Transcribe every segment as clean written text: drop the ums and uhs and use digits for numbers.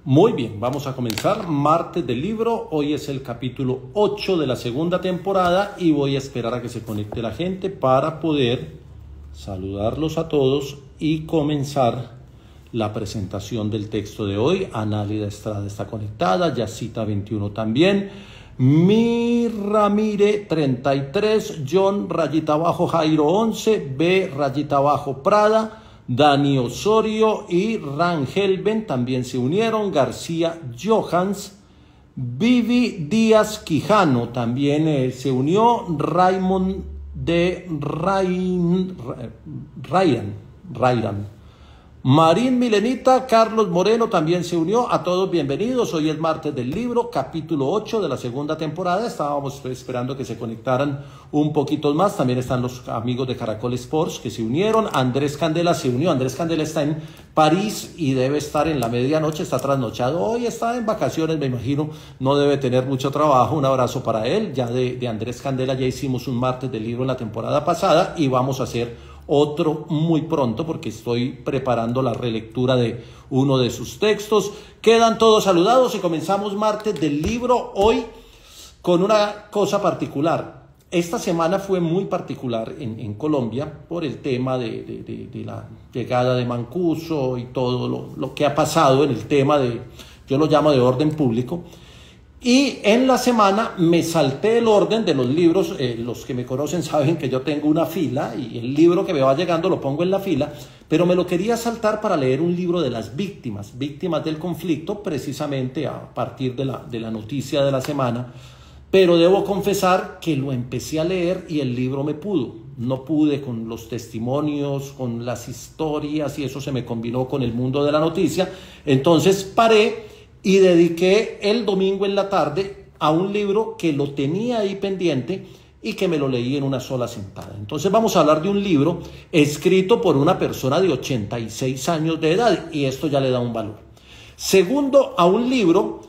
Muy bien, vamos a comenzar martes del libro. Hoy es el capítulo 8 de la segunda temporada y voy a esperar a que se conecte la gente para poder saludarlos a todos y comenzar la presentación del texto de hoy. Análida Estrada está conectada, Yacita 21 también, Mi Ramírez 33, John rayita abajo Jairo 11, B rayita abajo Prada, Dani Osorio y Rangelben también se unieron, García Johans, Vivi Díaz Quijano también se unió, Raymond de Ryan, Marín Milenita, Carlos Moreno también se unió. A todos bienvenidos. Hoy es martes del libro, capítulo 8 de la segunda temporada. Estábamos esperando que se conectaran un poquito más. También están los amigos de Caracol Sports que se unieron. Andrés Candela se unió. Andrés Candela está en París y debe estar en la medianoche, está trasnochado. Hoy está en vacaciones, me imagino. No debe tener mucho trabajo. Un abrazo para él. Ya de Andrés Candela ya hicimos un martes del libro en la temporada pasada y vamos a hacer otro muy pronto porque estoy preparando la relectura de uno de sus textos. Quedan todos saludados y comenzamos martes del libro hoy con una cosa particular. Esta semana fue muy particular en Colombia por el tema de la llegada de Mancuso y todo lo que ha pasado en el tema yo lo llamo de orden público. Y en la semana me salté el orden de los libros. Los que me conocen saben que yo tengo una fila y el libro que me va llegando lo pongo en la fila, pero me lo quería saltar para leer un libro de las víctimas del conflicto, precisamente a partir de la noticia de la semana. Pero debo confesar que lo empecé a leer y el libro no pude con los testimonios, con las historias, y eso se me combinó con el mundo de la noticia. Entonces paré y dediqué el domingo en la tarde a un libro que lo tenía ahí pendiente y que me lo leí en una sola sentada. Entonces vamos a hablar de un libro escrito por una persona de 86 años de edad, y esto ya le da un valor. Segundo, a un libro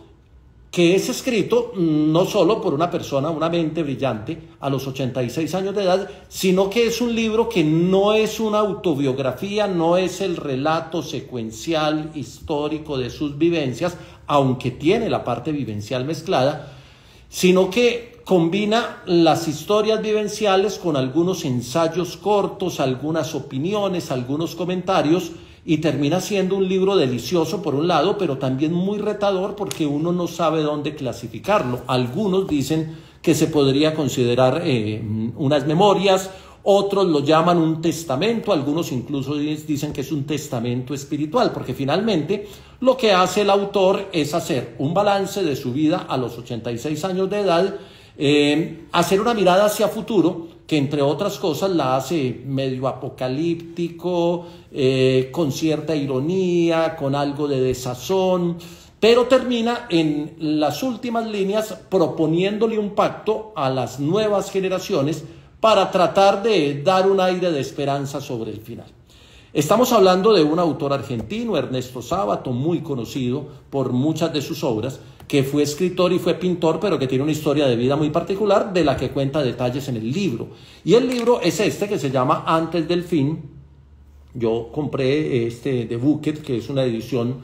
que es escrito no solo por una persona, una mente brillante, a los 86 años de edad, sino que es un libro que no es una autobiografía, no es el relato secuencial histórico de sus vivencias, aunque tiene la parte vivencial mezclada, sino que combina las historias vivenciales con algunos ensayos cortos, algunas opiniones, algunos comentarios, y termina siendo un libro delicioso por un lado, pero también muy retador porque uno no sabe dónde clasificarlo. Algunos dicen que se podría considerar unas memorias, otros lo llaman un testamento, algunos incluso dicen que es un testamento espiritual, porque finalmente lo que hace el autor es hacer un balance de su vida a los 86 años de edad, hacer una mirada hacia futuro, que entre otras cosas la hace medio apocalíptico, con cierta ironía, con algo de desazón, pero termina en las últimas líneas proponiéndole un pacto a las nuevas generaciones para tratar de dar un aire de esperanza sobre el final. Estamos hablando de un autor argentino, Ernesto Sábato, muy conocido por muchas de sus obras, que fue escritor y fue pintor, pero que tiene una historia de vida muy particular, de la que cuenta detalles en el libro. Y el libro es este, que se llama Antes del Fin. Yo compré este de Bucket, que es una edición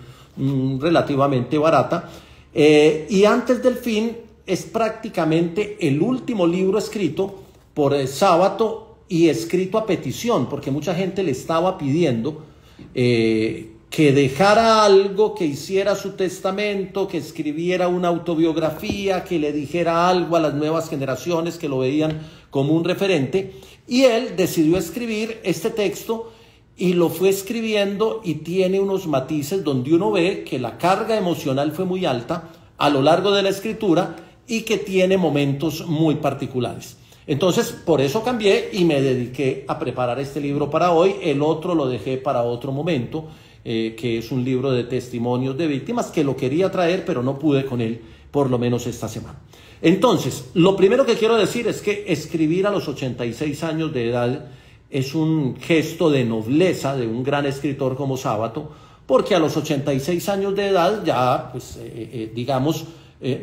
relativamente barata. Y Antes del Fin es prácticamente el último libro escrito por Sábato y escrito a petición, porque mucha gente le estaba pidiendo que dejara algo, que hiciera su testamento, que escribiera una autobiografía, que le dijera algo a las nuevas generaciones que lo veían como un referente, y él decidió escribir este texto y lo fue escribiendo, y tiene unos matices donde uno ve que la carga emocional fue muy alta a lo largo de la escritura y que tiene momentos muy particulares. Entonces, por eso cambié y me dediqué a preparar este libro para hoy. El otro lo dejé para otro momento, que es un libro de testimonios de víctimas, que lo quería traer, pero no pude con él, por lo menos esta semana. Entonces, lo primero que quiero decir es que escribir a los 86 años de edad es un gesto de nobleza de un gran escritor como Sábato, porque a los 86 años de edad ya, pues, digamos,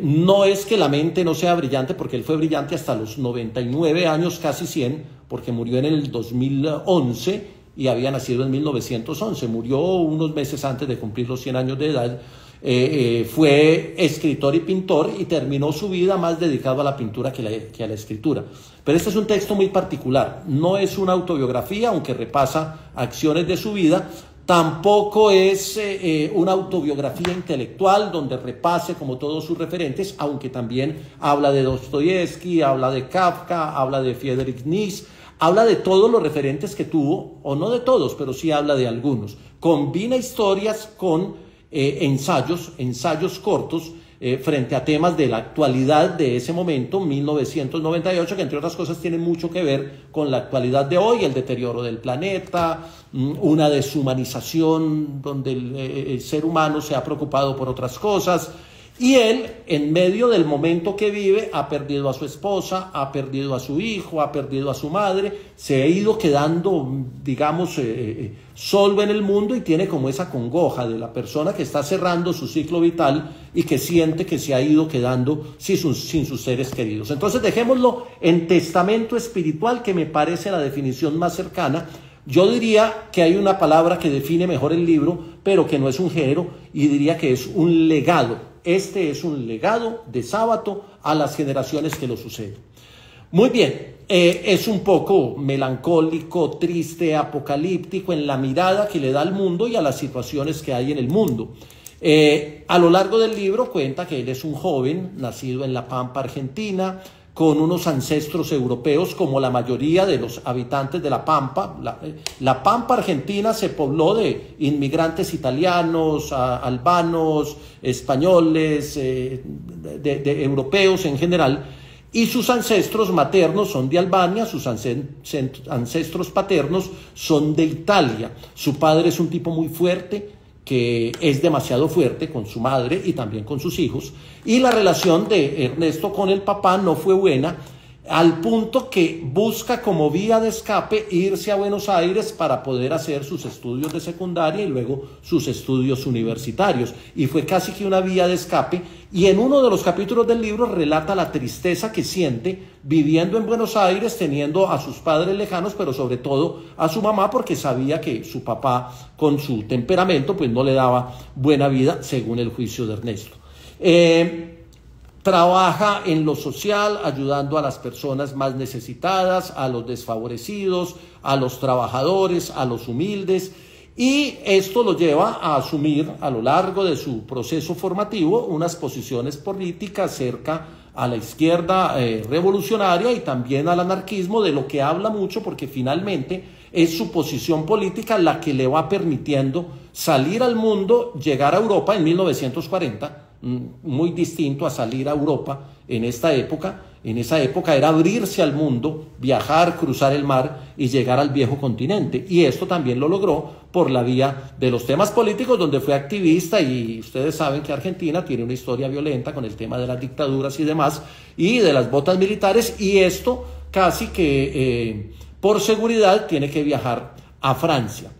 no es que la mente no sea brillante, porque él fue brillante hasta los 99 años, casi 100, porque murió en el 2011 y había nacido en 1911. Murió unos meses antes de cumplir los 100 años de edad. fue escritor y pintor y terminó su vida más dedicado a la pintura que a la escritura. Pero este es un texto muy particular, no es una autobiografía, aunque repasa acciones de su vida. Tampoco es una autobiografía intelectual donde repase como todos sus referentes, aunque también habla de Dostoyevsky, habla de Kafka, habla de Friedrich Nietzsche, habla de todos los referentes que tuvo, o no de todos, pero sí habla de algunos. Combina historias con ensayos cortos, frente a temas de la actualidad de ese momento, 1998, que entre otras cosas tienen mucho que ver con la actualidad de hoy, el deterioro del planeta, una deshumanización donde el ser humano se ha preocupado por otras cosas. Y él, en medio del momento que vive, ha perdido a su esposa, ha perdido a su hijo, ha perdido a su madre, se ha ido quedando, digamos, solo en el mundo, y tiene como esa congoja de la persona que está cerrando su ciclo vital y que siente que se ha ido quedando sin sus seres queridos. Entonces dejémoslo en testamento espiritual, que me parece la definición más cercana. Yo diría que hay una palabra que define mejor el libro, pero que no es un género, y diría que es un legado. Este es un legado de Sábato a las generaciones que lo suceden. Muy bien, es un poco melancólico, triste, apocalíptico en la mirada que le da al mundo y a las situaciones que hay en el mundo. A lo largo del libro cuenta que él es un joven nacido en La Pampa, Argentina, con unos ancestros europeos como la mayoría de los habitantes de La Pampa. La Pampa argentina se pobló de inmigrantes italianos, albanos, españoles, de europeos en general, y sus ancestros maternos son de Albania, sus ancestros paternos son de Italia. Su padre es un tipo muy fuerte, que es demasiado fuerte con su madre y también con sus hijos, y la relación de Ernesto con el papá no fue buena, al punto que busca como vía de escape irse a Buenos Aires para poder hacer sus estudios de secundaria y luego sus estudios universitarios, y fue casi que una vía de escape. Y en uno de los capítulos del libro relata la tristeza que siente viviendo en Buenos Aires, teniendo a sus padres lejanos, pero sobre todo a su mamá, porque sabía que su papá, con su temperamento, pues no le daba buena vida, según el juicio de Ernesto. Trabaja en lo social, ayudando a las personas más necesitadas, a los desfavorecidos, a los trabajadores, a los humildes, y esto lo lleva a asumir a lo largo de su proceso formativo unas posiciones políticas cerca a la izquierda revolucionaria y también al anarquismo, de lo que habla mucho, porque finalmente es su posición política la que le va permitiendo salir al mundo, llegar a Europa en 1940, muy distinto a salir a Europa en esta época. En esa época era abrirse al mundo, viajar, cruzar el mar y llegar al viejo continente. Y esto también lo logró por la vía de los temas políticos, donde fue activista, y ustedes saben que Argentina tiene una historia violenta con el tema de las dictaduras y demás, y de las botas militares, y esto casi que por seguridad tiene que viajar a Francia.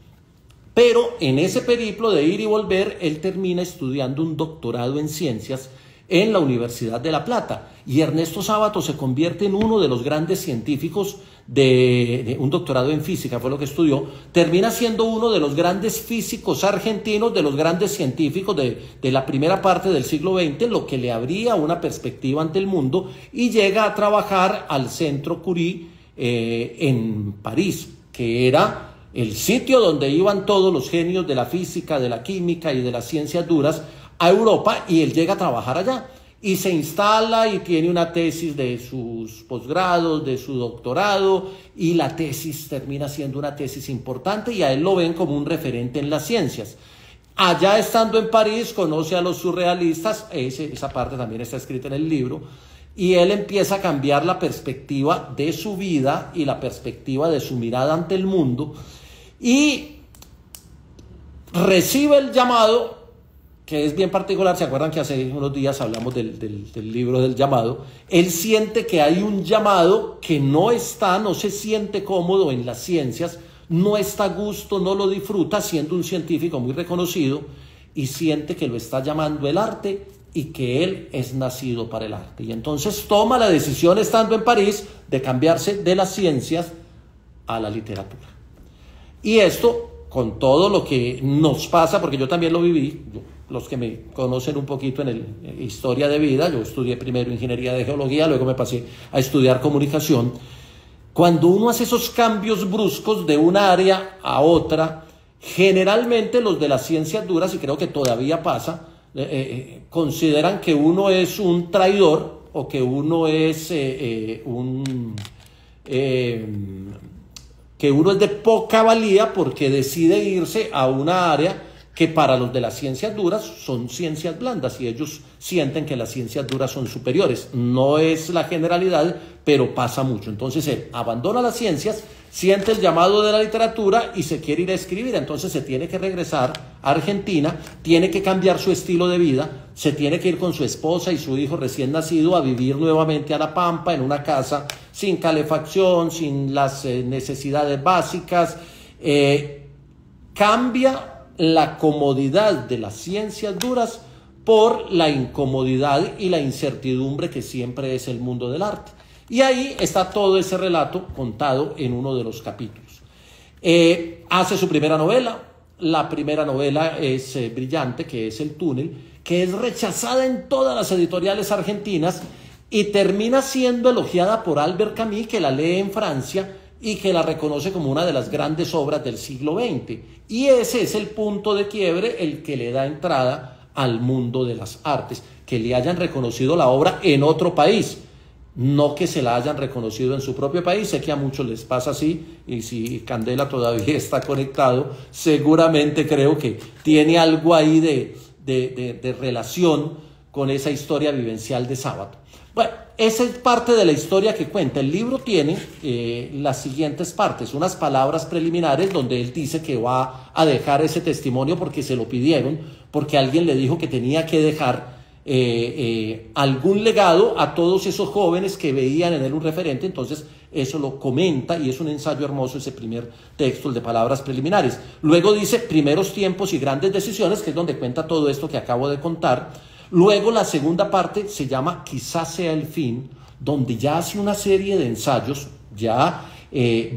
Pero en ese periplo de ir y volver, él termina estudiando un doctorado en ciencias en la Universidad de La Plata, y Ernesto Sábato se convierte en uno de los grandes científicos de un doctorado en física, fue lo que estudió. Termina siendo uno de los grandes físicos argentinos, de los grandes científicos de la primera parte del siglo XX, lo que le abría una perspectiva ante el mundo, y llega a trabajar al Centro Curie en París, que era el sitio donde iban todos los genios de la física, de la química y de las ciencias duras a Europa, y él llega a trabajar allá y se instala y tiene una tesis de sus posgrados, de su doctorado, y la tesis termina siendo una tesis importante y a él lo ven como un referente en las ciencias. Allá, estando en París, conoce a los surrealistas, esa parte también está escrita en el libro, y él empieza a cambiar la perspectiva de su vida y la perspectiva de su mirada ante el mundo, y recibe el llamado, que es bien particular. ¿Se acuerdan que hace unos días hablamos del libro del llamado? Él siente que hay un llamado que no se siente cómodo en las ciencias, no está a gusto, no lo disfruta, siendo un científico muy reconocido, y siente que lo está llamando el arte y que él es nacido para el arte. Y entonces toma la decisión, estando en París, de cambiarse de las ciencias a la literatura. Y esto, con todo lo que nos pasa, porque yo también lo viví, yo los que me conocen un poquito en historia de vida, yo estudié primero ingeniería de geología, luego me pasé a estudiar comunicación. Cuando uno hace esos cambios bruscos de una área a otra, generalmente los de las ciencias duras, y creo que todavía pasa, consideran que uno es un traidor o que uno es que uno es de poca valía porque decide irse a una área que para los de las ciencias duras son ciencias blandas y ellos sienten que las ciencias duras son superiores. No es la generalidad, pero pasa mucho. Entonces él abandona las ciencias, siente el llamado de la literatura y se quiere ir a escribir. Entonces se tiene que regresar a Argentina, tiene que cambiar su estilo de vida, se tiene que ir con su esposa y su hijo recién nacido a vivir nuevamente a La Pampa en una casa sin calefacción, sin las necesidades básicas. Cambia la comodidad de las ciencias duras por la incomodidad y la incertidumbre que siempre es el mundo del arte. Y ahí está todo ese relato contado en uno de los capítulos. Hace su primera novela. La primera novela es brillante, que es El túnel, que es rechazada en todas las editoriales argentinas y termina siendo elogiada por Albert Camus, que la lee en Francia y que la reconoce como una de las grandes obras del siglo XX. Y ese es el punto de quiebre, el que le da entrada al mundo de las artes, que le hayan reconocido la obra en otro país, no que se la hayan reconocido en su propio país. Sé que a muchos les pasa así, y si Candela todavía está conectado, seguramente creo que tiene algo ahí de relación con esa historia vivencial de Sábato. Bueno, esa es parte de la historia que cuenta. El libro tiene las siguientes partes, unas palabras preliminares donde él dice que va a dejar ese testimonio porque se lo pidieron, porque alguien le dijo que tenía que dejar algún legado a todos esos jóvenes que veían en él un referente. Entonces eso lo comenta y es un ensayo hermoso ese primer texto, el de palabras preliminares. Luego dice primeros tiempos y grandes decisiones, que es donde cuenta todo esto que acabo de contar. Luego la segunda parte se llama Quizás sea el fin, donde ya hace una serie de ensayos, ya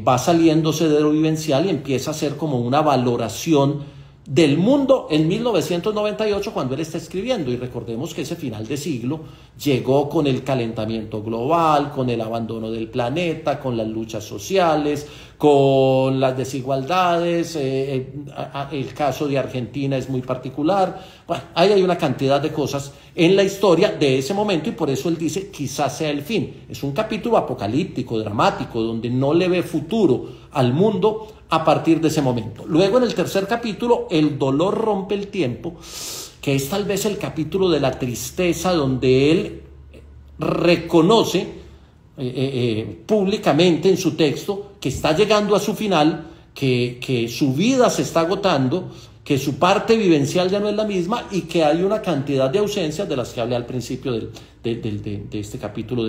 va saliéndose de lo vivencial y empieza a hacer como una valoración del mundo en 1998 cuando él está escribiendo. Y recordemos que ese final de siglo llegó con el calentamiento global, con el abandono del planeta, con las luchas sociales, con las desigualdades. El caso de Argentina es muy particular. Bueno, ahí hay una cantidad de cosas en la historia de ese momento y por eso él dice quizás sea el fin. Es un capítulo apocalíptico, dramático, donde no le ve futuro al mundo a partir de ese momento. Luego en el tercer capítulo, El dolor rompe el tiempo, que es tal vez el capítulo de la tristeza, donde él reconoce públicamente en su texto que está llegando a su final, que su vida se está agotando, que su parte vivencial ya no es la misma y que hay una cantidad de ausencias de las que hablé al principio de este capítulo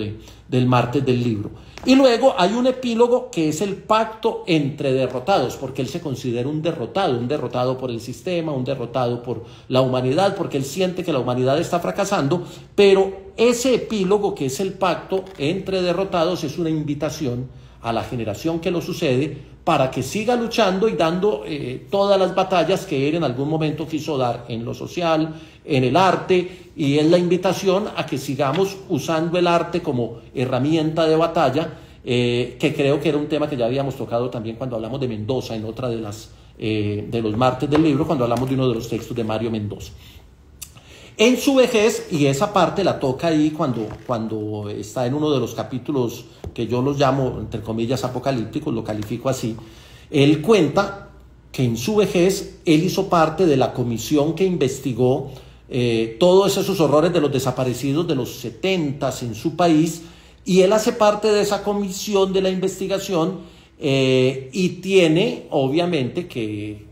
del martes del libro. Y luego hay un epílogo que es el pacto entre derrotados, porque él se considera un derrotado por el sistema, un derrotado por la humanidad, porque él siente que la humanidad está fracasando, pero ese epílogo que es el pacto entre derrotados es una invitación a la generación que lo sucede para que siga luchando y dando todas las batallas que él en algún momento quiso dar en lo social, en el arte, y es la invitación a que sigamos usando el arte como herramienta de batalla, que creo que era un tema que ya habíamos tocado también cuando hablamos de Mendoza, en otra de los martes del libro, cuando hablamos de uno de los textos de Mario Mendoza. En su vejez, y esa parte la toca ahí cuando está en uno de los capítulos que yo los llamo, entre comillas, apocalípticos, lo califico así, él cuenta que en su vejez él hizo parte de la comisión que investigó todos esos horrores de los desaparecidos de los 70s en su país, y él hace parte de esa comisión de la investigación y tiene, obviamente, que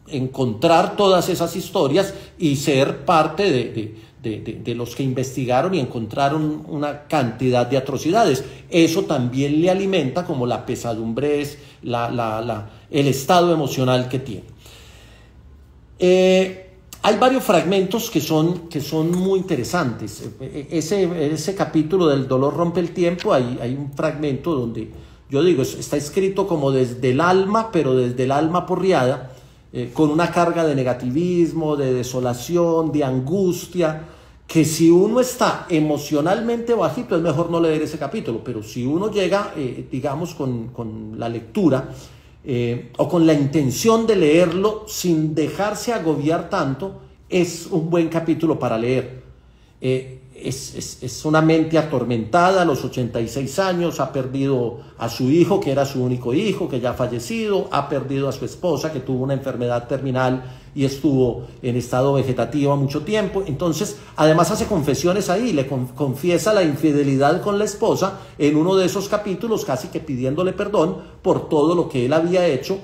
encontrar todas esas historias y ser parte de los que investigaron y encontraron una cantidad de atrocidades. Eso también le alimenta como la pesadumbre, es el estado emocional que tiene. Hay varios fragmentos que son muy interesantes. Ese capítulo del dolor rompe el tiempo, hay un fragmento donde yo digo, está escrito como desde el alma, pero desde el alma porriada, con una carga de negativismo, de desolación, de angustia, que si uno está emocionalmente bajito es mejor no leer ese capítulo, pero si uno llega, digamos, con la lectura o con la intención de leerlo sin dejarse agobiar tanto, es un buen capítulo para leer. Es una mente atormentada a los 86 años, ha perdido a su hijo, que era su único hijo, que ya ha fallecido, ha perdido a su esposa, que tuvo una enfermedad terminal y estuvo en estado vegetativo mucho tiempo. Entonces, además hace confesiones ahí, le confiesa la infidelidad con la esposa en uno de esos capítulos, casi que pidiéndole perdón por todo lo que él había hecho,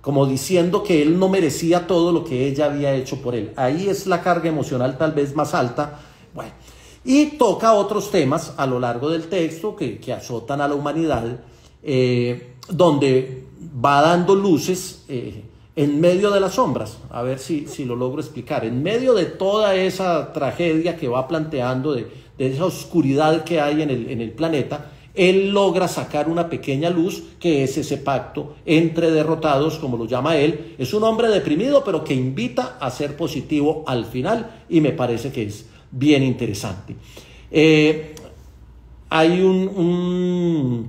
como diciendo que él no merecía todo lo que ella había hecho por él. Ahí es la carga emocional tal vez más alta. Bueno, y toca otros temas a lo largo del texto que azotan a la humanidad, donde va dando luces en medio de las sombras. A ver si lo logro explicar. En medio de toda esa tragedia que va planteando, de esa oscuridad que hay en el planeta, él logra sacar una pequeña luz, que es ese pacto entre derrotados, como lo llama él. Es un hombre deprimido, pero que invita a ser positivo al final, y me parece que es bien interesante. Hay un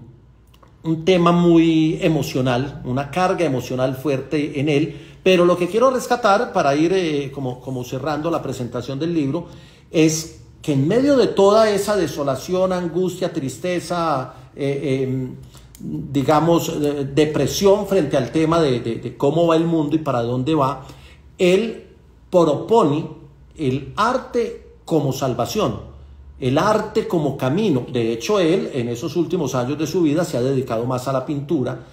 tema muy emocional, una carga emocional fuerte en él, pero lo que quiero rescatar para ir como cerrando la presentación del libro es que en medio de toda esa desolación, angustia, tristeza, digamos, depresión frente al tema de cómo va el mundo y para dónde va, él propone el arte como salvación, el arte como camino. De hecho, él en esos últimos años de su vida se ha dedicado más a la pintura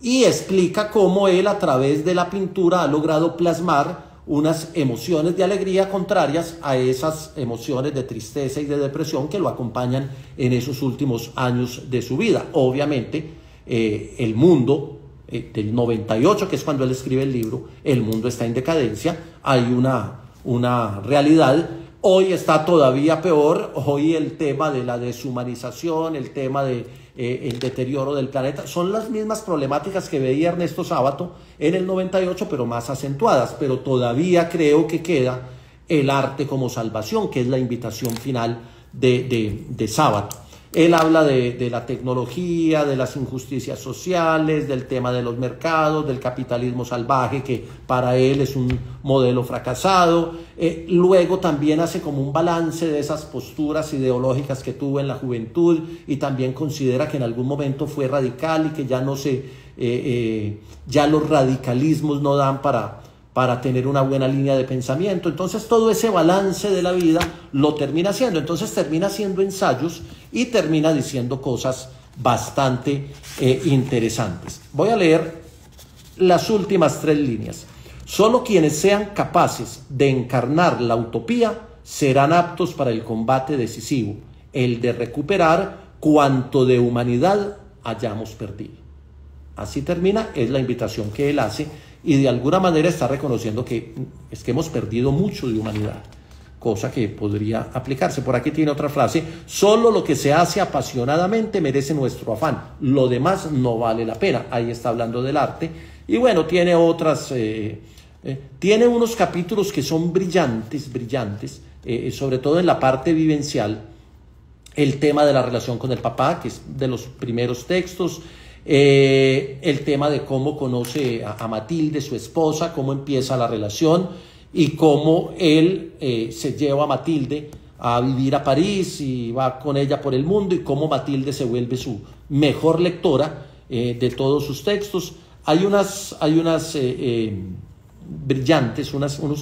y explica cómo él, a través de la pintura, ha logrado plasmar unas emociones de alegría contrarias a esas emociones de tristeza y de depresión que lo acompañan en esos últimos años de su vida. Obviamente, el mundo del 98, que es cuando él escribe el libro, el mundo está en decadencia, hay una realidad. Hoy está todavía peor. Hoy el tema de la deshumanización, el tema de el deterioro del planeta, son las mismas problemáticas que veía Ernesto Sábato en el 98, pero más acentuadas. Pero todavía creo que queda el arte como salvación, que es la invitación final de Sábato. Él habla de la tecnología, de las injusticias sociales, del tema de los mercados, del capitalismo salvaje, que para él es un modelo fracasado. Luego también hace como un balance de esas posturas ideológicas que tuvo en la juventud, y también considera que en algún momento fue radical y que ya ya los radicalismos no dan para tener una buena línea de pensamiento. Entonces todo ese balance de la vida lo termina haciendo. Entonces termina haciendo ensayos y termina diciendo cosas bastante interesantes. Voy a leer las últimas 3 líneas. Solo quienes sean capaces de encarnar la utopía serán aptos para el combate decisivo, el de recuperar cuanto de humanidad hayamos perdido. Así termina, es la invitación que él hace, y de alguna manera está reconociendo que hemos perdido mucho de humanidad, cosa que podría aplicarse. Por aquí tiene otra frase: solo lo que se hace apasionadamente merece nuestro afán, lo demás no vale la pena. Ahí está hablando del arte. Y bueno, tiene otras, tiene unos capítulos que son brillantes, sobre todo en la parte vivencial. El tema de la relación con el papá, que es de los primeros textos. El tema de cómo conoce a Matilde, su esposa, cómo empieza la relación y cómo él se lleva a Matilde a vivir a París y va con ella por el mundo, y cómo Matilde se vuelve su mejor lectora de todos sus textos. Hay unos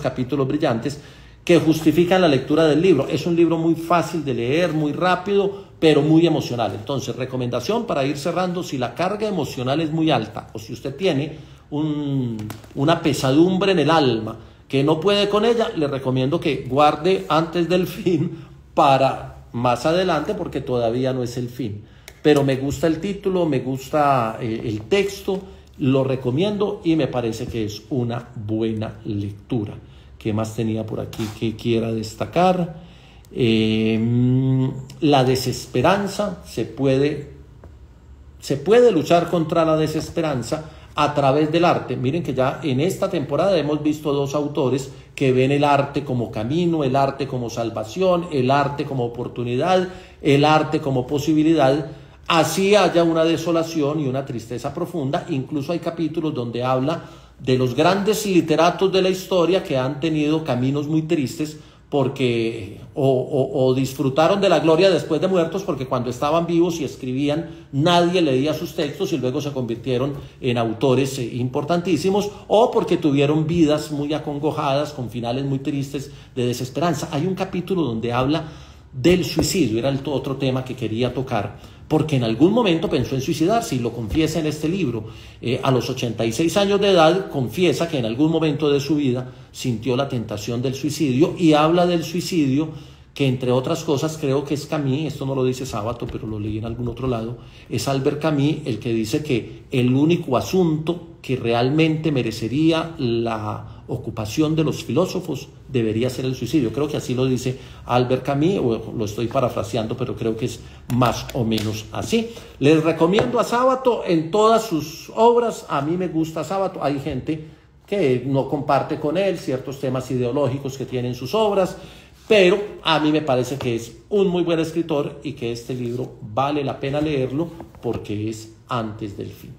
capítulos brillantes que justifican la lectura del libro. Es un libro muy fácil de leer, muy rápido, pero muy emocional. Entonces, recomendación para ir cerrando: si la carga emocional es muy alta, o si usted tiene una pesadumbre en el alma que no puede con ella, le recomiendo que guarde antes del fin para más adelante, porque todavía no es el fin. Pero me gusta el título, me gusta el texto, lo recomiendo y me parece que es una buena lectura. ¿Qué más tenía por aquí que quiera destacar? La desesperanza, se puede luchar contra la desesperanza a través del arte. Miren que ya en esta temporada hemos visto dos autores que ven el arte como camino, el arte como salvación, el arte como oportunidad, el arte como posibilidad. Así haya una desolación y una tristeza profunda. Incluso hay capítulos donde habla de los grandes literatos de la historia que han tenido caminos muy tristes porque o disfrutaron de la gloria después de muertos, porque cuando estaban vivos y escribían nadie leía sus textos y luego se convirtieron en autores importantísimos, o porque tuvieron vidas muy acongojadas con finales muy tristes de desesperanza. Hay un capítulo donde habla del suicidio, era el otro tema que quería tocar, porque en algún momento pensó en suicidarse y lo confiesa en este libro. A los 86 años de edad confiesa que en algún momento de su vida sintió la tentación del suicidio y habla del suicidio que, entre otras cosas, creo que es Camus, esto no lo dice Sábato, pero lo leí en algún otro lado, es Albert Camus el que dice que el único asunto que realmente merecería la ocupación de los filósofos debería ser el suicidio. Creo que así lo dice Albert Camus, o lo estoy parafraseando, pero creo que es más o menos así. Les recomiendo a Sábato en todas sus obras. A mí me gusta Sábato. Hay gente que no comparte con él ciertos temas ideológicos que tiene en sus obras, pero a mí me parece que es un muy buen escritor y que este libro vale la pena leerlo porque es antes del fin.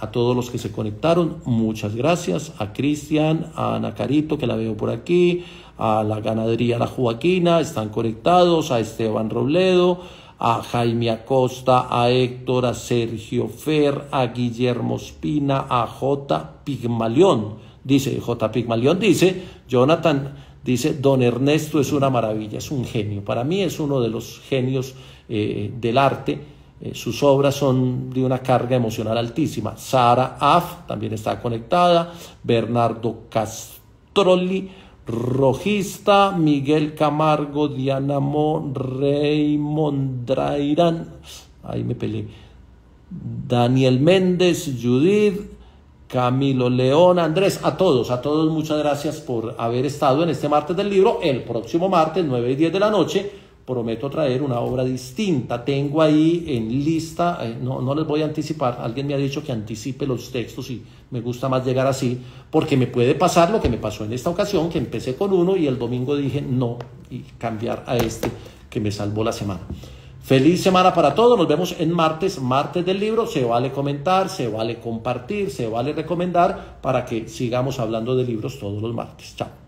A todos los que se conectaron, muchas gracias. A Cristian, a Ana Carito, que la veo por aquí, a la Ganadería La Joaquina, están conectados, a Esteban Robledo, a Jaime Acosta, a Héctor, a Sergio Fer, a Guillermo Espina, a J. Pigmalión. Dice, J. Pigmalión dice, Jonathan, dice, don Ernesto es una maravilla, es un genio. Para mí es uno de los genios del arte. Sus obras son de una carga emocional altísima. Sara Af también está conectada. Bernardo Castrolli, Rojista, Miguel Camargo, Diana Mo, Raymond Drairan, ahí me peleé, Daniel Méndez, Judith, Camilo León, Andrés, a todos muchas gracias por haber estado en este martes del libro. El próximo martes, 9 y 10 de la noche, prometo traer una obra distinta. Tengo ahí en lista, no les voy a anticipar, alguien me ha dicho que anticipe los textos y me gusta más llegar así, porque me puede pasar lo que me pasó en esta ocasión, que empecé con uno y el domingo dije no, y cambiar a este que me salvó la semana. Feliz semana para todos, nos vemos en martes del libro. Se vale comentar, se vale compartir, se vale recomendar para que sigamos hablando de libros todos los martes. Chao.